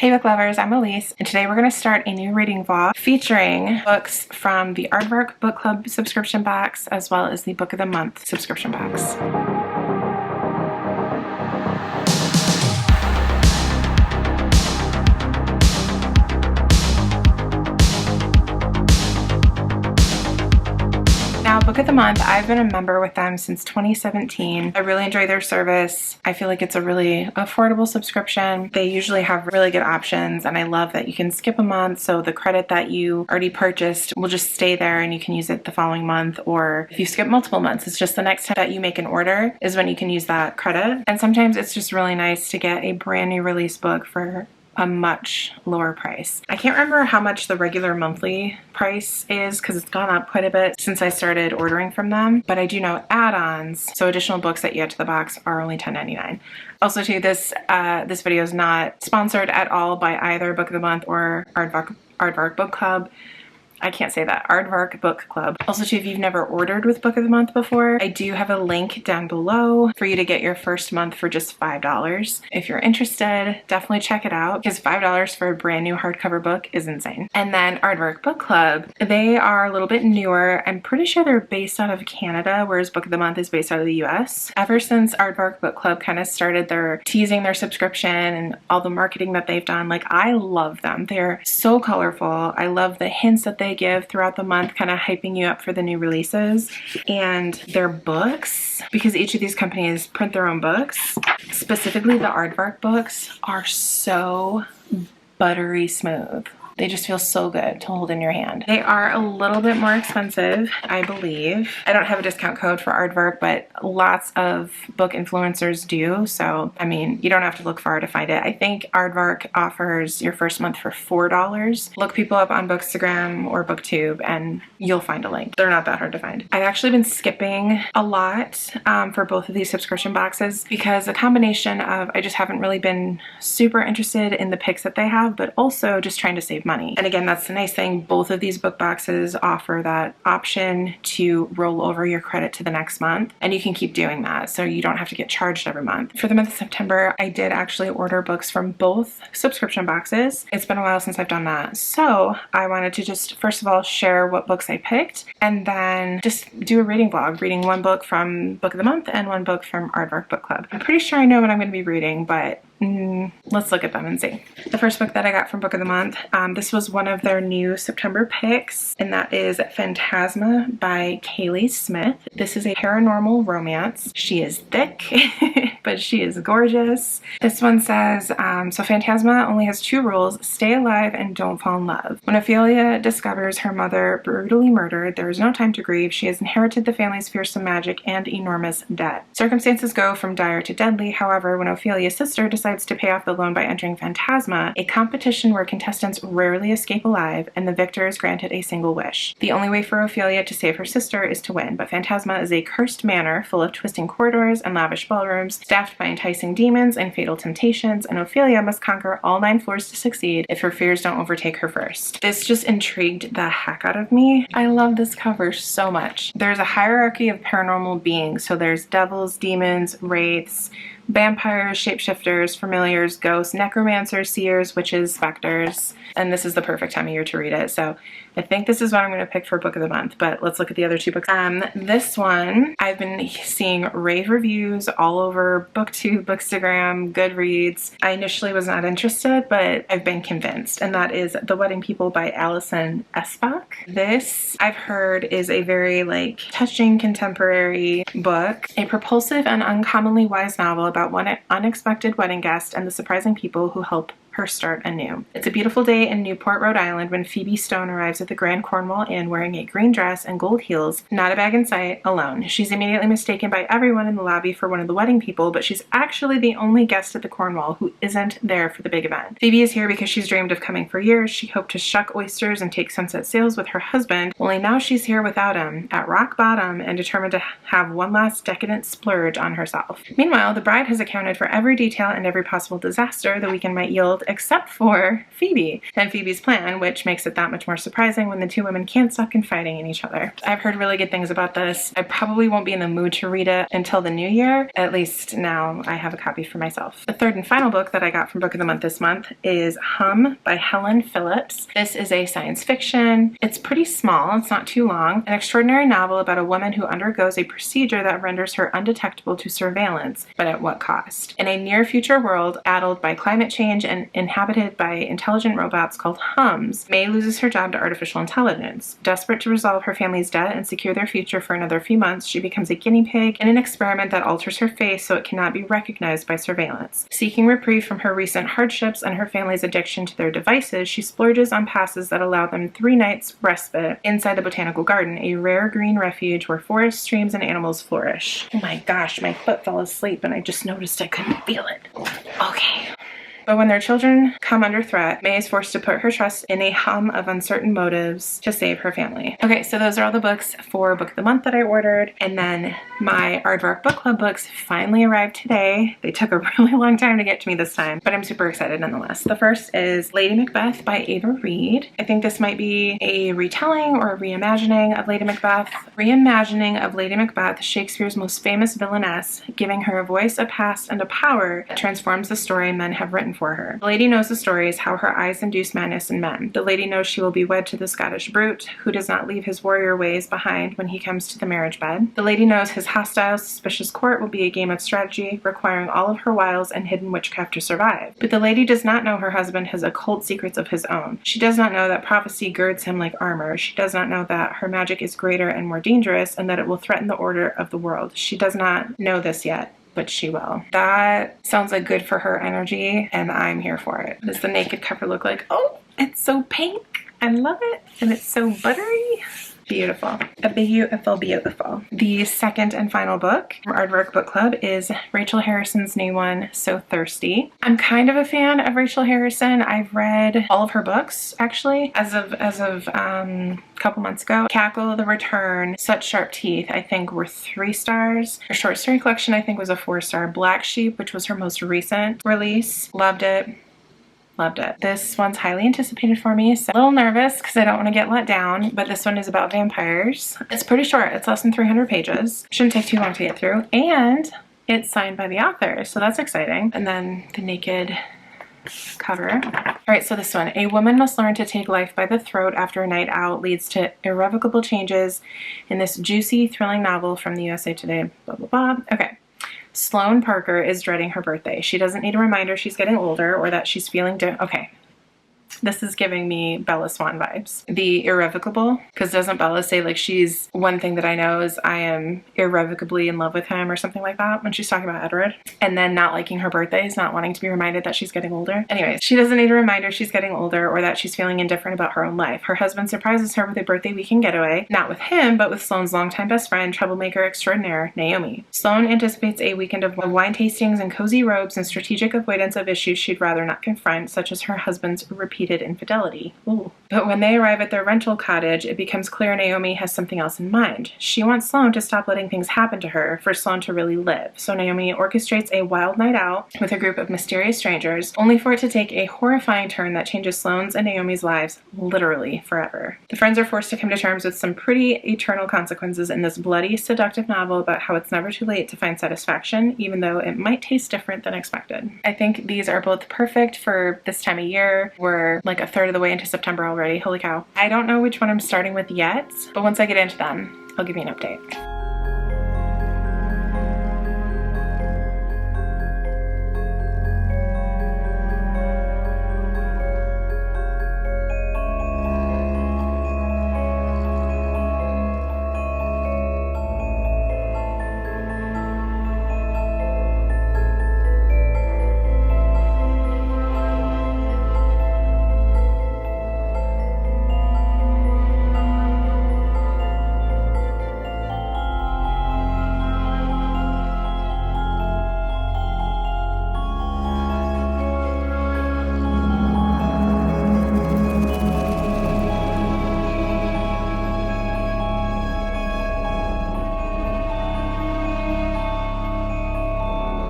Hey book lovers, I'm Elise, and today we're going to start a new reading vlog featuring books from the Aardvark Book Club subscription box as well as the Book of the Month subscription box. Now, Book of the Month, I've been a member with them since 2017. I really enjoy their service. I feel like it's a really affordable subscription. They usually have really good options, and I love that you can skip a month, so the credit that you already purchased will just stay there and you can use it the following month. Or if you skip multiple months, it's just the next time that you make an order is when you can use that credit. And sometimes it's just really nice to get a brand new release book for a much lower price. I can't remember how much the regular monthly price is because it's gone up quite a bit since I started ordering from them, but I do know add-ons, so additional books that you add to the box, are only $10.99. Also too, this video is not sponsored at all by either Book of the Month or Aardvark Book Club. I can't say that. Aardvark Book Club. Also too, if you've never ordered with Book of the Month before, I do have a link down below for you to get your first month for just $5. If you're interested, definitely check it out because $5 for a brand new hardcover book is insane. And then Aardvark Book Club, they are a little bit newer. I'm pretty sure they're based out of Canada, whereas Book of the Month is based out of the US. Ever since Aardvark Book Club kind of started teasing their subscription and all the marketing that they've done, like, I love them. They're so colorful. I love the hints that they give throughout the month, kind of hyping you up for the new releases. And their books, because each of these companies print their own books, specifically the Aardvark books, are so buttery smooth. They just feel so good to hold in your hand. They are a little bit more expensive, I believe. I don't have a discount code for Aardvark, but lots of book influencers do. So, I mean, you don't have to look far to find it. I think Aardvark offers your first month for $4. Look people up on Bookstagram or BookTube and you'll find a link. They're not that hard to find. I've actually been skipping a lot for both of these subscription boxes because a combination of I just haven't really been super interested in the picks that they have, but also just trying to save money. And again, that's the nice thing. Both of these book boxes offer that option to roll over your credit to the next month, and you can keep doing that so you don't have to get charged every month. For the month of September, I did actually order books from both subscription boxes. It's been a while since I've done that, so I wanted to just first of all share what books I picked and then just do a reading vlog, reading one book from Book of the Month and one book from Aardvark Book Club. I'm pretty sure I know what I'm going to be reading, but let's look at them and see. The first book that I got from Book of the Month, this was one of their new September picks, and that is Phantasma by Kaylie Smith. This is a paranormal romance. She is thick, but she is gorgeous. This one says, so Phantasma only has 2 rules: stay alive and don't fall in love. When Ophelia discovers her mother brutally murdered, there is no time to grieve. She has inherited the family's fearsome magic and enormous debt. Circumstances go from dire to deadly. However, when Ophelia's sister decides to pay off the loan by entering Phantasma, a competition where contestants rarely escape alive, and the victor is granted a single wish. The only way for Ophelia to save her sister is to win, but Phantasma is a cursed manor full of twisting corridors and lavish ballrooms, staffed by enticing demons and fatal temptations, and Ophelia must conquer all 9 floors to succeed if her fears don't overtake her first. This just intrigued the heck out of me. I love this cover so much. There's a hierarchy of paranormal beings, so there's devils, demons, wraiths, vampires, shapeshifters, familiars, ghosts, necromancers, seers, witches, specters, and this is the perfect time of year to read it. So I think this is what I'm going to pick for Book of the Month, but let's look at the other 2 books. This one, I've been seeing rave reviews all over BookTube, Bookstagram, Goodreads. I initially was not interested, but I've been convinced, and that is The Wedding People by Alison Espach. This, I've heard, is a very touching contemporary book, a propulsive and uncommonly wise novel about one unexpected wedding guest and the surprising people who help her start anew. It's a beautiful day in Newport, Rhode Island when Phoebe Stone arrives at the Grand Cornwall Inn wearing a green dress and gold heels, not a bag in sight, alone. She's immediately mistaken by everyone in the lobby for one of the wedding people, but she's actually the only guest at the Cornwall who isn't there for the big event. Phoebe is here because she's dreamed of coming for years. She hoped to shuck oysters and take sunset sails with her husband, only now she's here without him, at rock bottom, and determined to have one last decadent splurge on herself. Meanwhile, the bride has accounted for every detail and every possible disaster the weekend might yield, world except for Phoebe and Phoebe's plan, which makes it that much more surprising when the two women can't stop confiding in each other. I've heard really good things about this. I probably won't be in the mood to read it until the new year. At least now I have a copy for myself. The third and final book that I got from Book of the Month this month is Hum by Helen Phillips. This is a science fiction. It's pretty small. It's not too long. An extraordinary novel about a woman who undergoes a procedure that renders her undetectable to surveillance, but at what cost? In a near future world addled by climate change and inhabited by intelligent robots called Hums, May loses her job to artificial intelligence. Desperate to resolve her family's debt and secure their future for another few months, she becomes a guinea pig in an experiment that alters her face so it cannot be recognized by surveillance. Seeking reprieve from her recent hardships and her family's addiction to their devices, she splurges on passes that allow them 3 nights respite inside the Botanical Garden, a rare green refuge where forests, streams, and animals flourish. Oh my gosh, my foot fell asleep and I just noticed I couldn't feel it. Okay. But when their children come under threat, May is forced to put her trust in a hum of uncertain motives to save her family. Okay, so those are all the books for Book of the Month that I ordered. And then my Aardvark Book Club books finally arrived today. They took a really long time to get to me this time, but I'm super excited nonetheless. The first is Lady Macbeth by Ava Reed. I think this might be a retelling or a reimagining of Lady Macbeth. Reimagining of Lady Macbeth, Shakespeare's most famous villainess, giving her a voice, a past, and a power that transforms the story men have written for her. The lady knows the stories, how her eyes induce madness in men. The lady knows she will be wed to the Scottish brute, who does not leave his warrior ways behind when he comes to the marriage bed. The lady knows his hostile, suspicious court will be a game of strategy, requiring all of her wiles and hidden witchcraft to survive. But the lady does not know her husband has occult secrets of his own. She does not know that prophecy girds him like armor. She does not know that her magic is greater and more dangerous, and that it will threaten the order of the world. She does not know this yet, but she will. That sounds like good for her energy, and I'm here for it. What does the naked cover look like? Oh, it's so pink. I love it. And it's so buttery. Beautiful. A beautiful, beautiful. The second and final book from Aardvark Book Club is Rachel Harrison's new one, So Thirsty. I'm kind of a fan of Rachel Harrison. I've read all of her books, actually, as of a couple months ago. Cackle, The Return, Such Sharp Teeth, I think were 3 stars. Her short story collection, I think, was a 4-star. Black Sheep, which was her most recent release, loved it. Loved it. This one's highly anticipated for me, so a little nervous because I don't want to get let down, but this one is about vampires. It's pretty short. It's less than 300 pages. Shouldn't take too long to get through, and it's signed by the author, so that's exciting. And then the naked cover. All right, so this one. A woman must learn to take life by the throat after a night out leads to irrevocable changes in this juicy, thrilling novel from the USA Today, blah, blah, blah. Okay. Sloane Parker is dreading her birthday. She doesn't need a reminder she's getting older or that she's feeling okay. This is giving me Bella Swan vibes. The irrevocable, because doesn't Bella say like she's, one thing that I know is I am irrevocably in love with him or something like that when she's talking about Edward, and then not liking her birthdays, not wanting to be reminded that she's getting older. Anyways, she doesn't need a reminder she's getting older or that she's feeling indifferent about her own life. Her husband surprises her with a birthday weekend getaway, not with him, but with Sloane's longtime best friend, troublemaker extraordinaire, Naomi. Sloane anticipates a weekend of wine tastings and cozy robes and strategic avoidance of issues she'd rather not confront, such as her husband's repeated infidelity. Ooh. But when they arrive at their rental cottage, it becomes clear Naomi has something else in mind. She wants Sloane to stop letting things happen to her, for Sloane to really live. So Naomi orchestrates a wild night out with a group of mysterious strangers, only for it to take a horrifying turn that changes Sloane's and Naomi's lives literally forever. The friends are forced to come to terms with some pretty eternal consequences in this bloody, seductive novel about how it's never too late to find satisfaction, even though it might taste different than expected. I think these are both perfect for this time of year. We're like a third of the way into September already. Holy cow. I don't know which one I'm starting with yet, but once I get into them, I'll give you an update.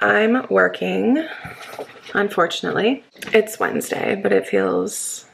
I'm working unfortunately. It's Wednesday, but it feels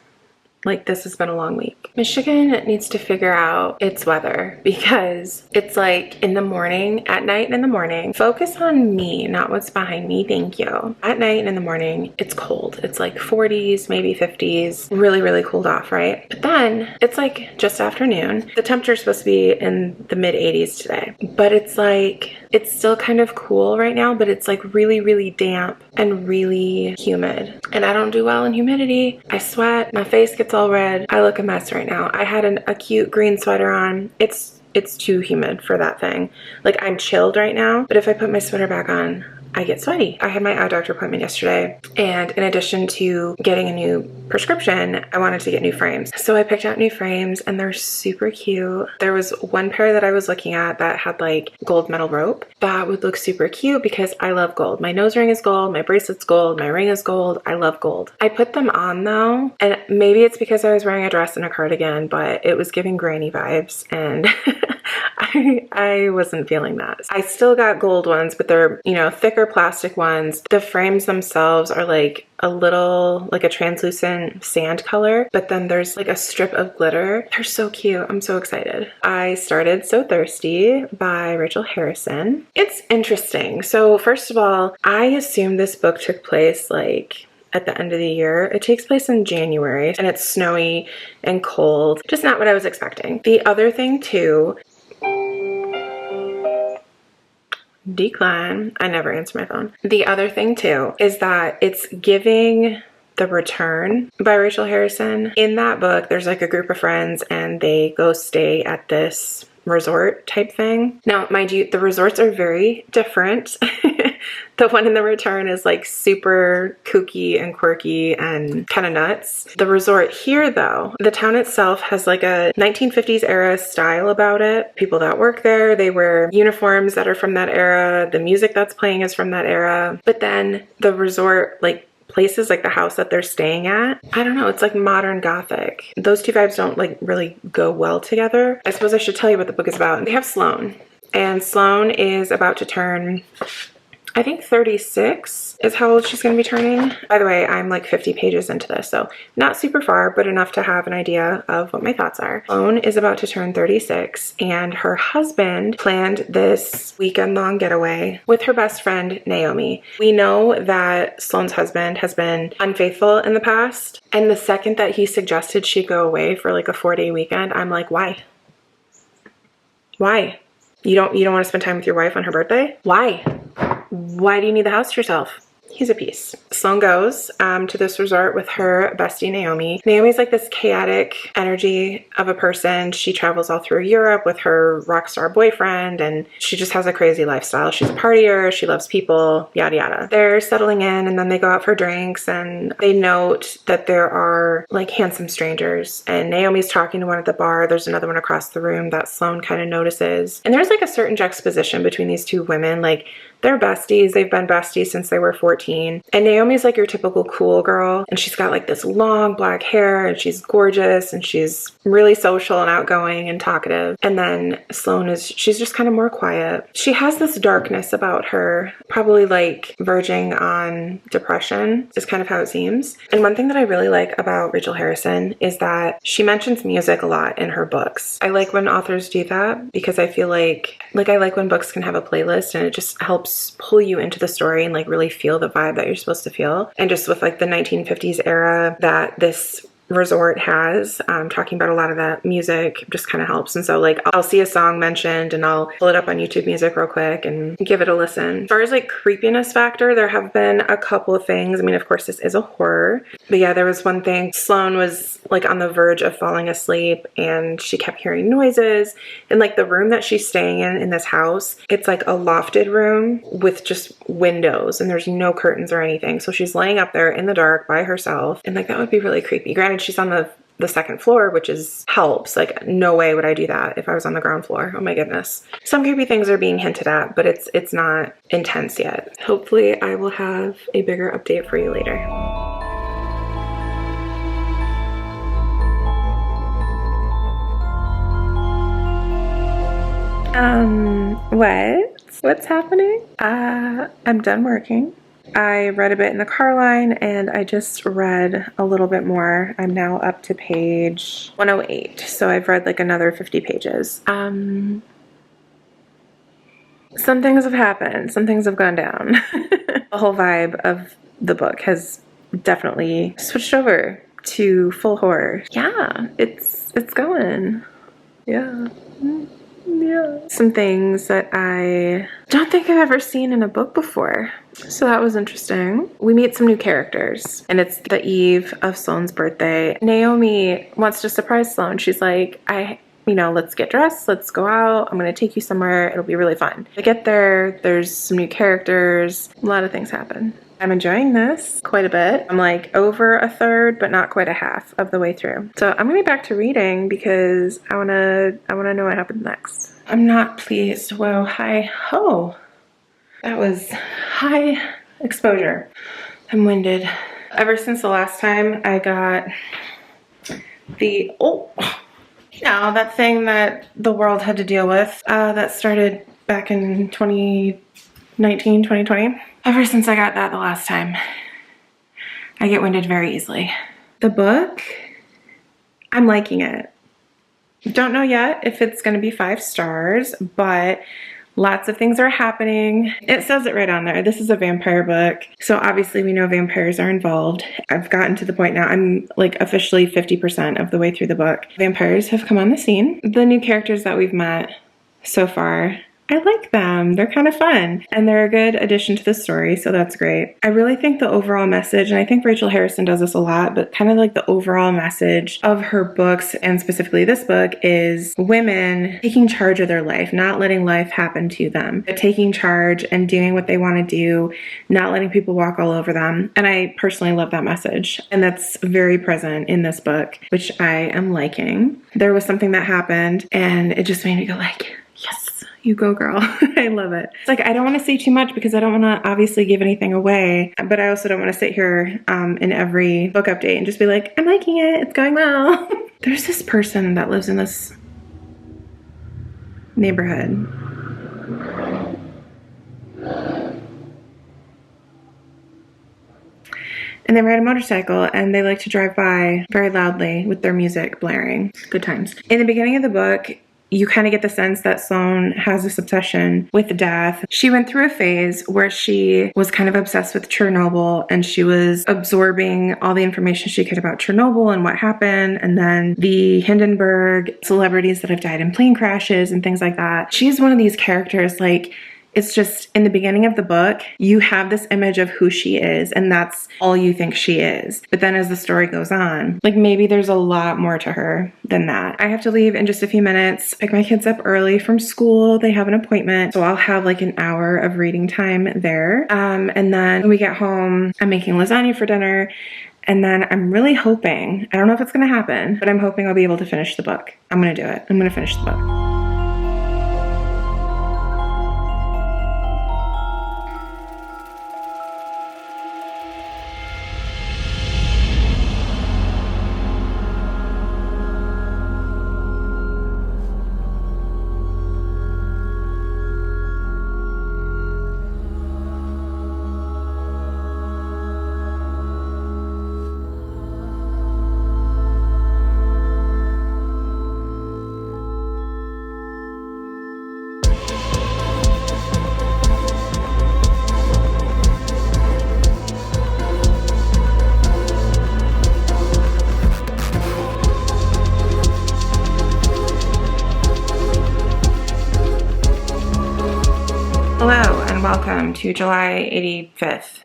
like this has been a long week. Michigan needs to figure out its weather because it's like in the morning, at night and in the morning. Focus on me, not what's behind me. Thank you. At night and in the morning, it's cold. It's like 40s, maybe 50s. Really, really cooled off, right? But then it's like just afternoon. The temperature's supposed to be in the mid 80s today, but it's like, it's still kind of cool right now, but it's like really, really damp and really humid. And I don't do well in humidity. I sweat, my face gets all red. I look a mess right now. I had a cute green sweater on. It's too humid for that thing. Like, I'm chilled right now, but if I put my sweater back on, I get sweaty. I had my eye doctor appointment yesterday, and in addition to getting a new prescription, I wanted to get new frames. So I picked out new frames, and they're super cute. There was one pair that I was looking at that had like gold metal rope. That would look super cute because I love gold. My nose ring is gold, my bracelet's gold, my ring is gold. I love gold. I put them on though, and maybe it's because I was wearing a dress and a cardigan, but it was giving granny vibes, and I wasn't feeling that. I still got gold ones, but they're, you know, thicker plastic ones. The frames themselves are like a little, like a translucent sand color, but then there's like a strip of glitter. They're so cute. I'm so excited. I started So Thirsty by Rachel Harrison. It's interesting. So first of all, I assumed this book took place like at the end of the year. It takes place in January, and it's snowy and cold. Just not what I was expecting. The other thing too, decline. I never answer my phone. The other thing too is that it's giving The Return by Rachel Harrison. In that book, there's like a group of friends and they go stay at this resort type thing. Now, mind you, the resorts are very different. The one in The Return is like super kooky and quirky and kind of nuts. The resort here though, the town itself has like a 1950s era style about it. People that work there, they wear uniforms that are from that era. The music that's playing is from that era. But then the resort, like places like the house that they're staying at, I don't know, it's like modern gothic. Those two vibes don't like really go well together. I suppose I should tell you what the book is about. They have Sloane, and Sloane is about to turn, I think 36 is how old she's going to be turning. By the way, I'm like 50 pages into this, so not super far, but enough to have an idea of what my thoughts are. Sloane is about to turn 36, and her husband planned this weekend-long getaway with her best friend, Naomi. We know that Sloane's husband has been unfaithful in the past, and the second that he suggested she go away for like a 4-day weekend, I'm like, why? Why? You don't want to spend time with your wife on her birthday? Why? Why do you need the house to yourself? He's a piece. Sloane goes to this resort with her bestie, Naomi. Naomi's like this chaotic energy of a person. She travels all through Europe with her rock star boyfriend, and she just has a crazy lifestyle. She's a partier. She loves people, yada, yada. They're settling in, and then they go out for drinks, and they note that there are like handsome strangers, and Naomi's talking to one at the bar. There's another one across the room that Sloane kind of notices. And there's like a certain juxtaposition between these two women. Like, they're besties. They've been besties since they were 14. And Naomi's like your typical cool girl. And she's got like this long black hair, and she's gorgeous, and she's really social and outgoing and talkative. And then Sloane she's just kind of more quiet. She has this darkness about her, probably like verging on depression is kind of how it seems. And one thing that I really like about Rachel Harrison is that she mentions music a lot in her books. I like when authors do that because I feel like I like when books can have a playlist, and it just helps pull you into the story and like really feel the vibe that you're supposed to feel. And just with like the 1950s era that this resort has, talking about a lot of that music just kind of helps. And so like I'll see a song mentioned and I'll pull it up on YouTube Music real quick and give it a listen. As far as like creepiness factor, there have been a couple of things. I mean, of course this is a horror, but yeah, there was one thing. Sloane was like on the verge of falling asleep, and she kept hearing noises, and like the room that she's staying in this house, it's like a lofted room with just windows, and there's no curtains or anything. So she's laying up there in the dark by herself, and like that would be really creepy. Granted, she's on the second floor, which helps. Like, no way would I do that if I was on the ground floor. Oh my goodness. Some creepy things are being hinted at, but it's not intense yet. Hopefully I will have a bigger update for you later. What's happening? I'm done working. I read a bit in the car line and I just read a little bit more. I'm now up to page 108, so I've read like another 50 pages. Some things have happened, some things have gone down. The whole vibe of the book has definitely switched over to full horror. Yeah, it's going. Yeah. Yeah. Some things that I don't think I've ever seen in a book before. So that was interesting. We meet some new characters, and it's the eve of Sloane's birthday. Naomi wants to surprise Sloane. She's like, let's get dressed, let's go out, I'm gonna take you somewhere, it'll be really fun. I get there, there's some new characters, a lot of things happen. I'm enjoying this quite a bit. I'm like over a third, but not quite a half of the way through. So I'm gonna be back to reading because I wanna know what happens next. I'm not pleased. Whoa, hi ho. That was high exposure. I'm winded. Ever since the last time I got that thing that the world had to deal with, that started back in 2019, 2020. Ever since I got that the last time, I get winded very easily. The book, I'm liking it. Don't know yet if it's going to be 5 stars, but lots of things are happening. It says it right on there. This is a vampire book, so obviously we know vampires are involved. I've gotten to the point now, I'm like officially 50% of the way through the book. Vampires have come on the scene. The new characters that we've met so far, I like them. They're kind of fun and they're a good addition to the story, so that's great. I really think the overall message, and I think Rachel Harrison does this a lot, but kind of like the overall message of her books, and specifically this book, is women taking charge of their life, not letting life happen to them, but taking charge and doing what they want to do, not letting people walk all over them. And I personally love that message, and that's very present in this book, which I am liking. There was something that happened and it just made me go like, yes, you go girl. I love it. It's like, I don't want to say too much because I don't want to obviously give anything away, but I also don't want to sit here in every book update and just be like, I'm liking it, it's going well. There's this person that lives in this neighborhood. And they ride a motorcycle and they like to drive by very loudly with their music blaring. Good times. In the beginning of the book, you kind of get the sense that Sloane has this obsession with death. She went through a phase where she was kind of obsessed with Chernobyl and she was absorbing all the information she could about Chernobyl and what happened, and then the Hindenburg celebrities that have died in plane crashes and things like that. She's one of these characters, like, it's just in the beginning of the book, you have this image of who she is, and that's all you think she is. But then as the story goes on, like maybe there's a lot more to her than that. I have to leave in just a few minutes, pick my kids up early from school. They have an appointment, so I'll have like an hour of reading time there. And then when we get home, I'm making lasagna for dinner. And then I'm really hoping, I don't know if it's gonna happen, but I'm hoping I'll be able to finish the book. I'm gonna do it. I'm gonna finish the book. Hello and welcome to July 85th.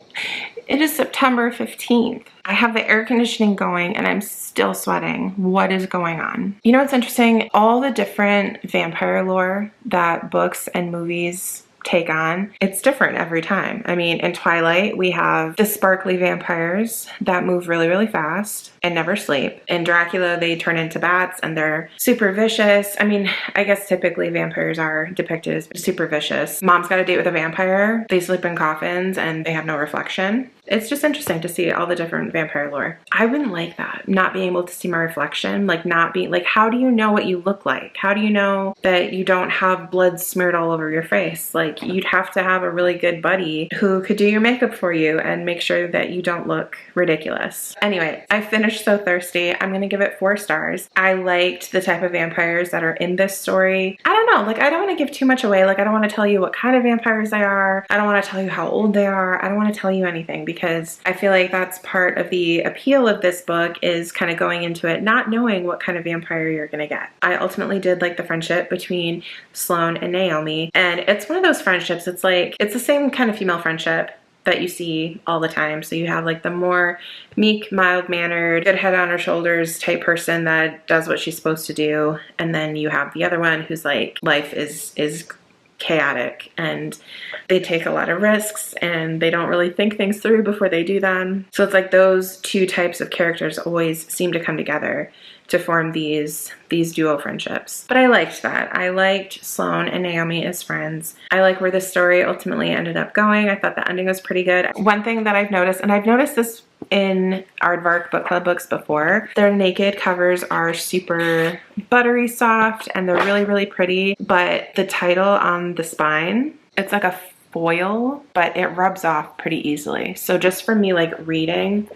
It is September 15th. I have the air conditioning going and I'm still sweating. What is going on? You know what's interesting? All the different vampire lore that books and movies take on, it's different every time. I mean, in Twilight, we have the sparkly vampires that move really, really fast and never sleep. In Dracula, they turn into bats and they're super vicious. I mean, I guess typically vampires are depicted as super vicious. Mom's Got a Date with a Vampire, they sleep in coffins and they have no reflection. it's just interesting to see all the different vampire lore. I wouldn't like that, not being able to see my reflection, like not being like, how do you know what you look like? How do you know that you don't have blood smeared all over your face? Like, you'd have to have a really good buddy who could do your makeup for you and make sure that you don't look ridiculous. Anyway, I finished So Thirsty. I'm gonna give it 4 stars. I liked the type of vampires that are in this story. I don't know, like, I don't want to give too much away. Like, I don't want to tell you what kind of vampires they are. I don't want to tell you how old they are. I don't want to tell you anything, because I feel like that's part of the appeal of this book, is kind of going into it not knowing what kind of vampire you're gonna get. I ultimately did like the friendship between Sloane and Naomi, and it's one of those friendships, it's like, it's the same kind of female friendship that you see all the time. So you have like the more meek, mild-mannered, good head on her shoulders type person that does what she's supposed to do, and then you have the other one who's like, life is chaotic and they take a lot of risks and they don't really think things through before they do them. So it's like those two types of characters always seem to come together to form these duo friendships. But I liked that. I liked Sloane and Naomi as friends. I like where the story ultimately ended up going. I thought the ending was pretty good. One thing that I've noticed, and I've noticed this in Aardvark book club books before, their naked covers are super buttery soft and they're really, really pretty, but the title on the spine, it's like a foil, but it rubs off pretty easily. So just for me, like reading,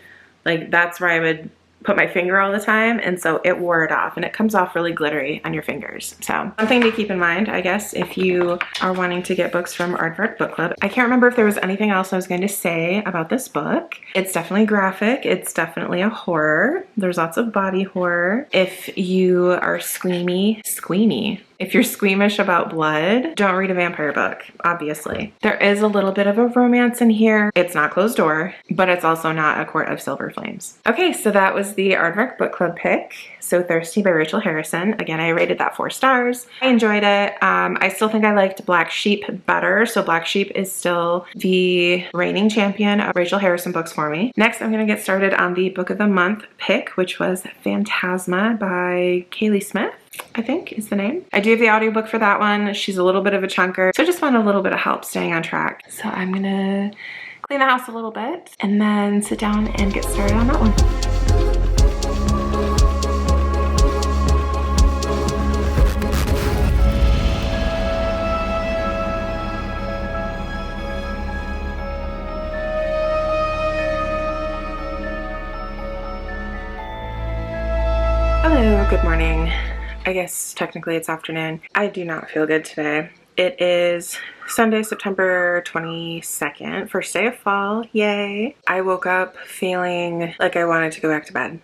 like that's where I would put my finger all the time, and so it wore it off, and it comes off really glittery on your fingers. So something to keep in mind, I guess, if you are wanting to get books from Aardvark Book Club. I can't remember if there was anything else I was going to say about this book. It's definitely graphic. It's definitely a horror. There's lots of body horror. If you are squeamy, if you're squeamish about blood, don't read a vampire book, obviously. There is a little bit of a romance in here. It's not closed door, but it's also not A Court of Silver Flames. Okay, so that was the Aardvark Book Club pick, So Thirsty by Rachel Harrison. Again, I rated that 4 stars. I enjoyed it. I still think I liked Black Sheep better, so Black Sheep is still the reigning champion of Rachel Harrison books for me. Next, I'm gonna get started on the Book of the Month pick, which was Phantasma by Kaylie Smith, I think is the name. I do have the audiobook for that one. She's a little bit of a chunker, so I just want a little bit of help staying on track. So I'm gonna clean the house a little bit and then sit down and get started on that one. Hello, good morning. I guess technically it's afternoon. I do not feel good today. It is Sunday, September 22nd, first day of fall, yay. I woke up feeling like I wanted to go back to bed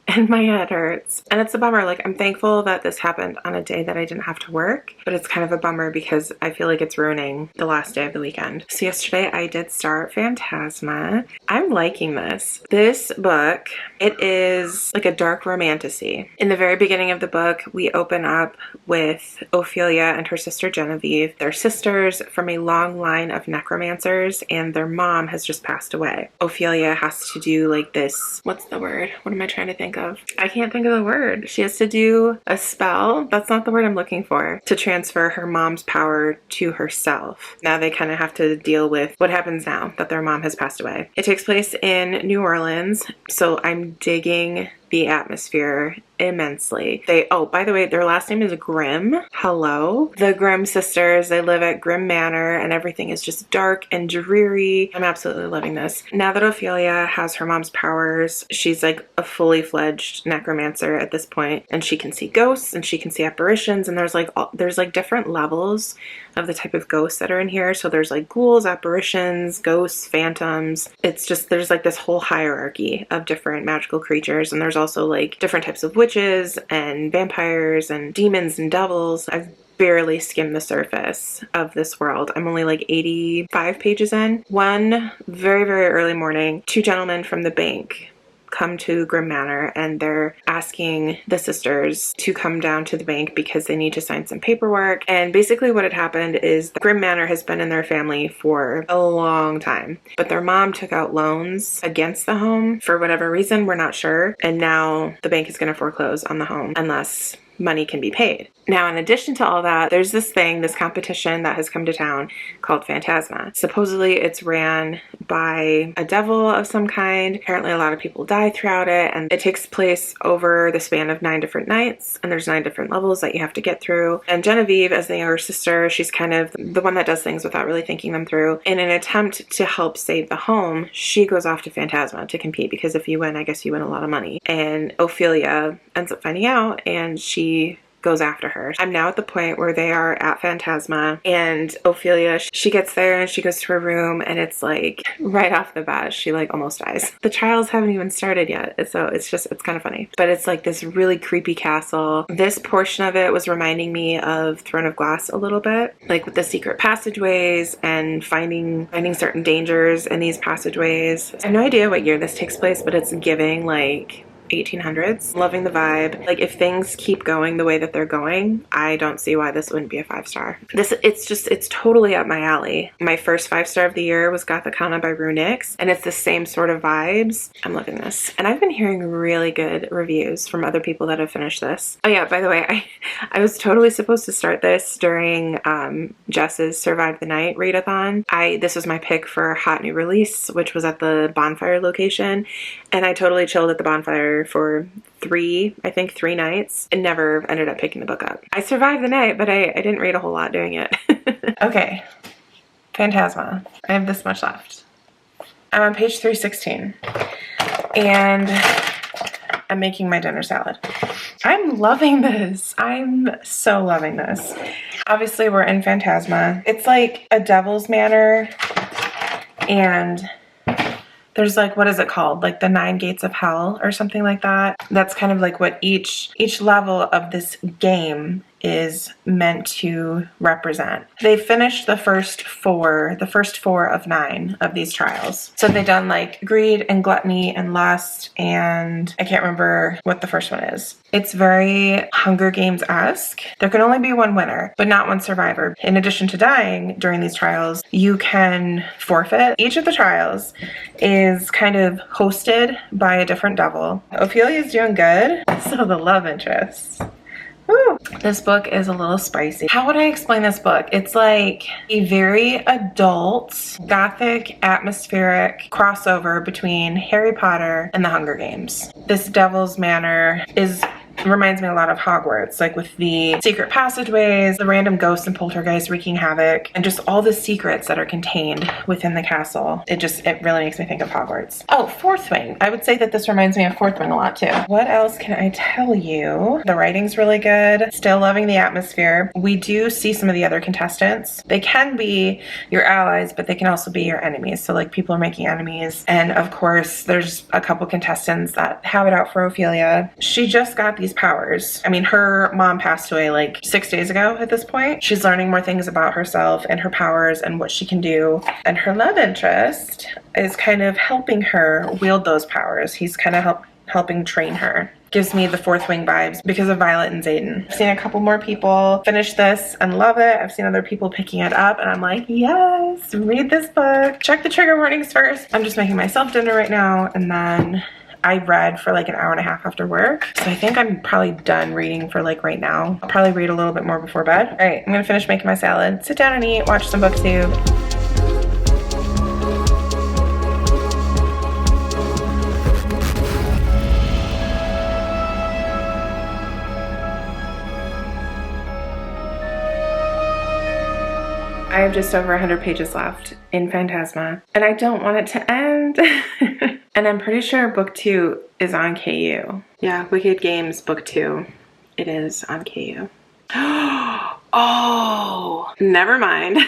and my head hurts. And it's a bummer. Like, I'm thankful that this happened on a day that I didn't have to work, but it's kind of a bummer because I feel like it's ruining the last day of the weekend. So yesterday I did start Phantasma. I'm liking this. This book, it is like a dark romantasy. In the very beginning of the book, we open up with Ophelia and her sister Genevieve. They're sisters from a long line of necromancers, and their mom has just passed away. Ophelia has to do like this, what's the word? What am I trying to think of? I can't think of the word. She has to do a spell. That's not the word I'm looking for. To transfer her mom's power to herself. Now they kind of have to deal with what happens now that their mom has passed away. It takes place in New Orleans, so I'm digging the atmosphere immensely. Oh, by the way, their last name is Grimm. Hello. The Grimm sisters, they live at Grimm Manor and everything is just dark and dreary. I'm absolutely loving this. Now that Ophelia has her mom's powers, she's like a fully fledged necromancer at this point, and she can see ghosts and she can see apparitions, and there's like different levels of the type of ghosts that are in here. So there's like ghouls, apparitions, ghosts, phantoms. It's just, there's like this whole hierarchy of different magical creatures, and there's also like different types of witches and vampires and demons and devils. I've barely skimmed the surface of this world. I'm only like 85 pages in. One very, very early morning, 2 gentlemen from the bank come to Grimm Manor, and they're asking the sisters to come down to the bank because they need to sign some paperwork. And basically what had happened is the Grimm Manor has been in their family for a long time, but their mom took out loans against the home for whatever reason, we're not sure, and now the bank is going to foreclose on the home unless money can be paid. Now, in addition to all that, there's this competition that has come to town called Phantasma. Supposedly it's ran by a devil of some kind. Apparently a lot of people die throughout it, and it takes place over the span of 9 different nights, and there's 9 different levels that you have to get through. And Genevieve, as the younger sister, she's kind of the one that does things without really thinking them through. In an attempt to help save the home, she goes off to Phantasma to compete, because if you win, I guess you win a lot of money. And Ophelia ends up finding out, and she goes after her. I'm now at the point where they are at Phantasma, and Ophelia, she gets there and she goes to her room, and it's like right off the bat she like almost dies. The trials haven't even started yet, so it's kind of funny. But it's like this really creepy castle. This portion of it was reminding me of Throne of Glass a little bit, like with the secret passageways and finding certain dangers in these passageways. I have no idea what year this takes place, but it's giving like 1800s. Loving the vibe. Like, if things keep going the way that they're going, I don't see why this wouldn't be a 5-star. It's totally up my alley. My first 5-star of the year was Gothicana by Runix, and it's the same sort of vibes. I'm loving this. And I've been hearing really good reviews from other people that have finished this. Oh yeah, by the way, I was totally supposed to start this during Jess's Survive the Night readathon. This was my pick for Hot New Release, which was at the bonfire location, and I totally chilled at the bonfire for 3 nights and never ended up picking the book up. I survived the night, but I didn't read a whole lot doing it. Okay, Phantasma. I have this much left. I'm on page 316 and I'm making my dinner salad. I'm loving this. I'm so loving this. Obviously we're in Phantasma. It's like a devil's manor, and there's like, what is it called? Like the 9 gates of hell or something like that. That's kind of like what each level of this game is meant to represent. They finished the first 4 of 9 of these trials. So they've done like greed and gluttony and lust, and I can't remember what the first one is. It's very Hunger Games-esque. There can only be one winner, but not one survivor. In addition to dying during these trials, you can forfeit. Each of the trials is kind of hosted by a different devil. Ophelia's doing good, so the love interest. Woo. This book is a little spicy. How would I explain this book? It's like a very adult, gothic, atmospheric crossover between Harry Potter and the Hunger Games. This Devil's Manor reminds me a lot of Hogwarts, like with the secret passageways, the random ghosts and poltergeists wreaking havoc, and just all the secrets that are contained within the castle. It really makes me think of Hogwarts. Oh, Fourth Wing. I would say that this reminds me of Fourth Wing a lot too. What else can I tell you? The writing's really good. Still loving the atmosphere. We do see some of the other contestants. They can be your allies, but they can also be your enemies. So like people are making enemies. And of course, there's a couple contestants that have it out for Ophelia. She just got these powers. I mean, her mom passed away like 6 days ago at this point. She's learning more things about herself and her powers and what she can do. And her love interest is kind of helping her wield those powers. He's kind of helping train her. Gives me the Fourth Wing vibes because of Violet and Zayden. I've seen a couple more people finish this and love it. I've seen other people picking it up and I'm like, yes, read this book. Check the trigger warnings first. I'm just making myself dinner right now, and then I read for like an hour and a half after work. So I think I'm probably done reading for like right now. I'll probably read a little bit more before bed. All right, I'm gonna finish making my salad, sit down and eat, watch some booktube. I have just over 100 pages left in Phantasma, and I don't want it to end. And I'm pretty sure book 2 is on KU. Yeah, Wicked Games book 2. It is on KU. Oh, never mind.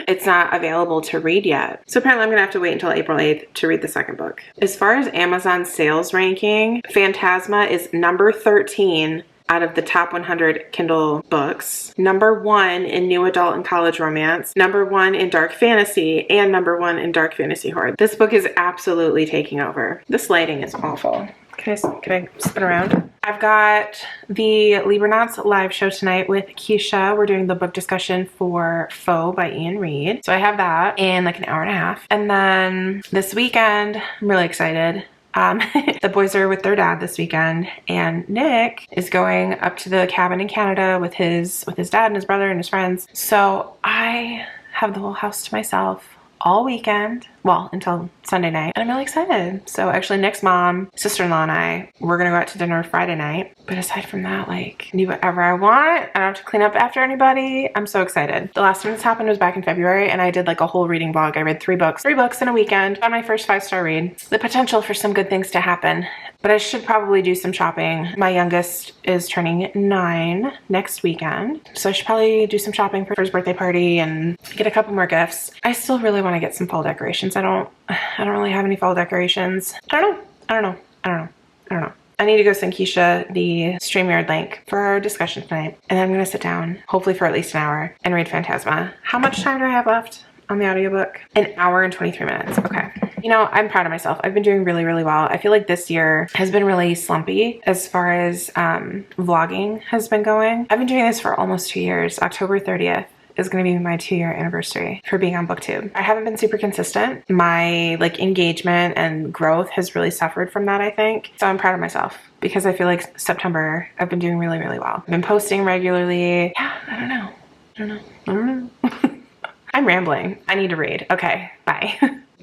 It's not available to read yet. So apparently I'm gonna have to wait until April 8th to read the second book. As far as Amazon sales ranking, Phantasma is number 13 out of the top 100 Kindle books, number 1 in new adult and college romance, number 1 in dark fantasy, and number 1 in dark fantasy horror. This book is absolutely taking over. This lighting is awful. Can I spin around? I've got the Libernauts live show tonight with Keisha. We're doing the book discussion for Foe by Ian Reid. So I have that in like an hour and a half. And then this weekend, I'm really excited. The boys are with their dad this weekend, and Nick is going up to the cabin in Canada with his dad and his brother and his friends. So I have the whole house to myself all weekend, well, until Sunday night, and I'm really excited. So actually Nick's mom, sister-in-law, and I, we're gonna go out to dinner Friday night. But aside from that, like, I can do whatever I want. I don't have to clean up after anybody. I'm so excited. The last time this happened was back in February, and I did like a whole reading vlog. I read 3 books in a weekend on my first 5-star read. The potential for some good things to happen, but I should probably do some shopping. My youngest is turning 9 next weekend, so I should probably do some shopping for his birthday party and get a couple more gifts. I still really want to get some fall decorations. I don't really have any fall decorations. I don't know. I need to go send Keisha the StreamYard link for our discussion tonight, and then I'm gonna sit down, hopefully for at least an hour, and read Phantasma. How much time do I have left on the audiobook? An hour and 23 minutes. Okay. You know, I'm proud of myself. I've been doing really, really well. I feel like this year has been really slumpy as far as vlogging has been going. I've been doing this for almost 2 years. October 30th is going to be my 2-year anniversary for being on BookTube. I haven't been super consistent. My like engagement and growth has really suffered from that, I think. So I'm proud of myself because I feel like September I've been doing really, really well. I've been posting regularly. Yeah, I don't know. I'm rambling. I need to read. Okay, bye.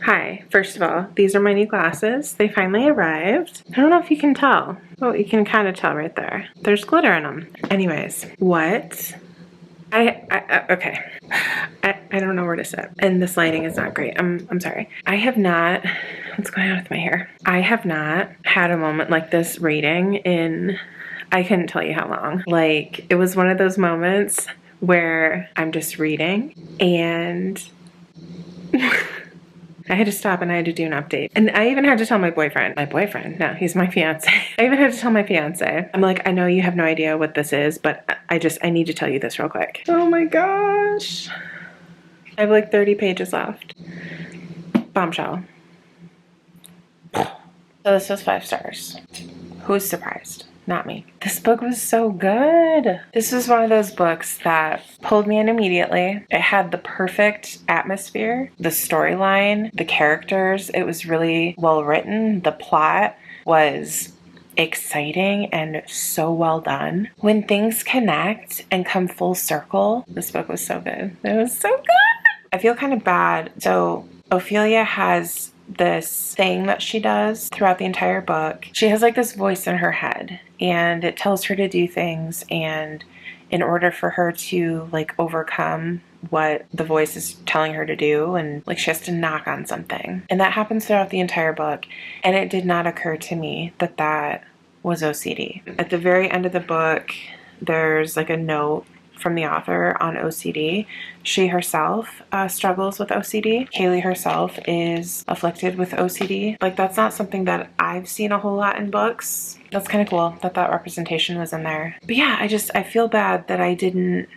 Hi, first of all, these are my new glasses. They finally arrived. I don't know if you can tell. Oh, you can kind of tell right there. There's glitter in them. Anyways, what? Okay. I don't know where to sit. And this lighting is not great. I'm sorry. I have not, what's going on with my hair? I have not had a moment like this reading in, I couldn't tell you how long. Like, it was one of those moments where I'm just reading and I had to stop and I had to do an update. And I even had to tell my boyfriend, no, he's my fiance. I even had to tell my fiance, I'm like, I know you have no idea what this is, but I need to tell you this real quick. Oh my gosh. I have like 30 pages left. Bombshell. So this was 5 stars. Who's surprised? Not me. This book was so good. This was one of those books that pulled me in immediately. It had the perfect atmosphere, the storyline, the characters. It was really well written. The plot was exciting and so well done. When things connect and come full circle, this book was so good. It was so good. I feel kind of bad. So Ophelia has this thing that she does throughout the entire book. She has like this voice in her head and it tells her to do things, and in order for her to like overcome what the voice is telling her to do, and like she has to knock on something, and that happens throughout the entire book. And it did not occur to me that that was OCD. At the very end of the book, there's like a note from the author on OCD. She herself struggles with OCD. Kaylie herself is afflicted with OCD. Like, that's not something that I've seen a whole lot in books. That's kind of cool that that representation was in there. But yeah, I feel bad that I didn't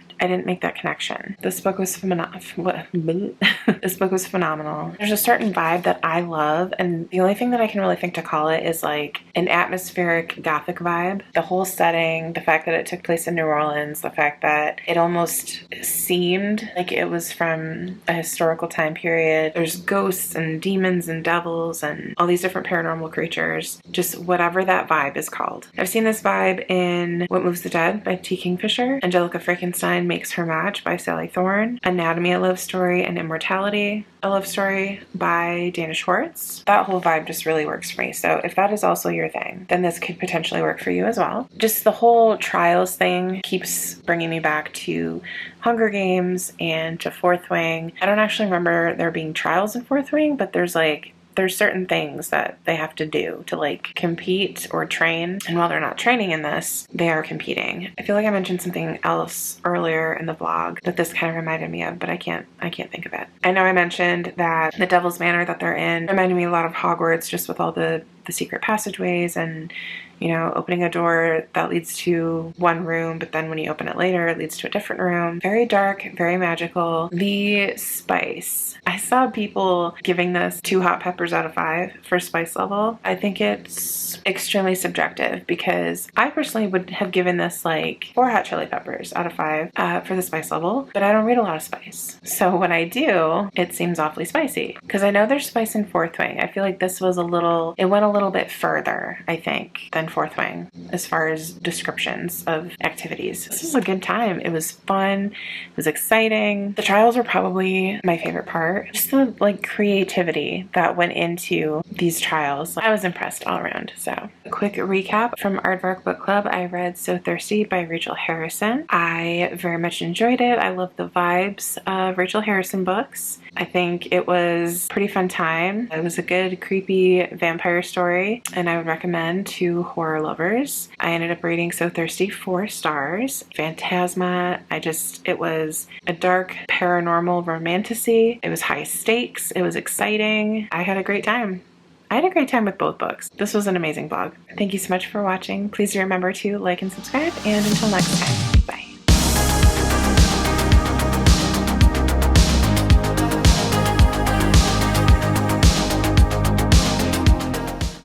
make that connection. This book was This book was phenomenal. There's a certain vibe that I love, and the only thing that I can really think to call it is like an atmospheric gothic vibe. The whole setting, the fact that it took place in New Orleans, the fact that it almost seemed like it was from a historical time period. There's ghosts and demons and devils and all these different paranormal creatures. Just whatever that vibe is called. I've seen this vibe in What Moves the Dead by T. Kingfisher, Angelica Frankenstein Makes Her Match by Sally Thorne, Anatomy, a Love Story, and Immortality, a Love Story by Dana Schwartz. That whole vibe just really works for me. So if that is also your thing, then this could potentially work for you as well. Just the whole trials thing keeps bringing me back to Hunger Games and to Fourth Wing. I don't actually remember there being trials in Fourth Wing, but there's certain things that they have to do to like compete or train. And while they're not training in this, they are competing. I feel like I mentioned something else earlier in the vlog that this kind of reminded me of, but I can't think of it. I know I mentioned that the Devil's Manor that they're in reminded me a lot of Hogwarts, just with all the secret passageways and, you know, opening a door that leads to one room, but then when you open it later, it leads to a different room. Very dark, very magical. The spice. I saw people giving this 2 hot peppers out of 5 for spice level. I think it's extremely subjective because I personally would have given this like 4 hot chili peppers out of 5 for the spice level, but I don't read a lot of spice. So when I do, it seems awfully spicy because I know there's spice in Fourth Wing. I feel like this was it went a little bit further, I think, than Fourth Wing as far as descriptions of activities. This was a good time. It was fun. It was exciting. The trials were probably my favorite part. Just the like creativity that went into these trials. I was impressed all around. So a quick recap from Aardvark Book Club. I read So Thirsty by Rachel Harrison. I very much enjoyed it. I love the vibes of Rachel Harrison books. I think it was a pretty fun time. It was a good creepy vampire story and I would recommend to horror lovers. I ended up rating So Thirsty 4 stars. Phantasma, it was a dark paranormal romantasy. It was high stakes. It was exciting. I had a great time. I had a great time with both books. This was an amazing blog. Thank you so much for watching. Please remember to like and subscribe, and until next time.